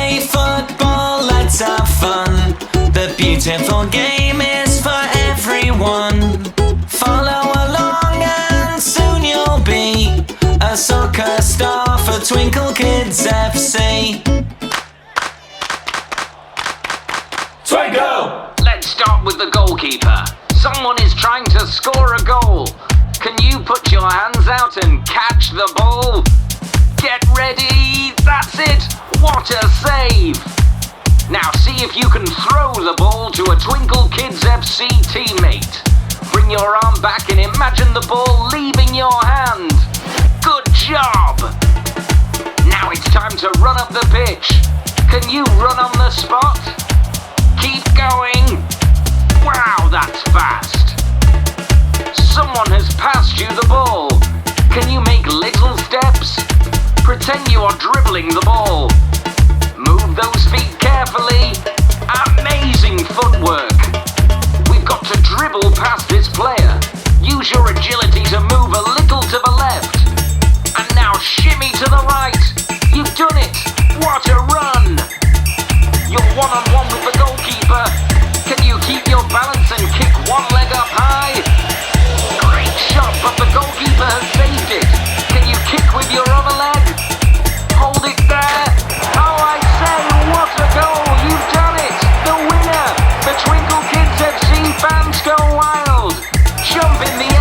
play football, let's have fun. The beautiful game is for everyone. Follow along and soon you'll be a soccer star for Twinkle Kids FC. Twinkle! Let's start with the goalkeeper. Someone is trying to score a goal. Can you put your hands out and catch the ball? Get ready, that's it! What a save! Now see if you can throw the ball to a Twinkle Kids FC teammate. Bring your arm back and imagine the ball leaving your hand. Good job! Now it's time to run up the pitch. Can you run on the spot? Keep going. Wow, that's fast. Someone has passed you the ball. Can you make little steps? Pretend you are dribbling the ball. Move those feet carefully. Amazing footwork. We've got to dribble past this player. Use your agility to move a little to the left. And now shimmy to the right. You've done it. What a run. You're one-on-one with the goalkeeper. Can you keep your balance and kick one leg up high? Great shot, but the goalkeeper has saved it. Can you kick with your other leg? Hold it there. Oh, I say, what a goal. You've done it. The winner. The Twinkle Kids FC fans go wild. Jump in the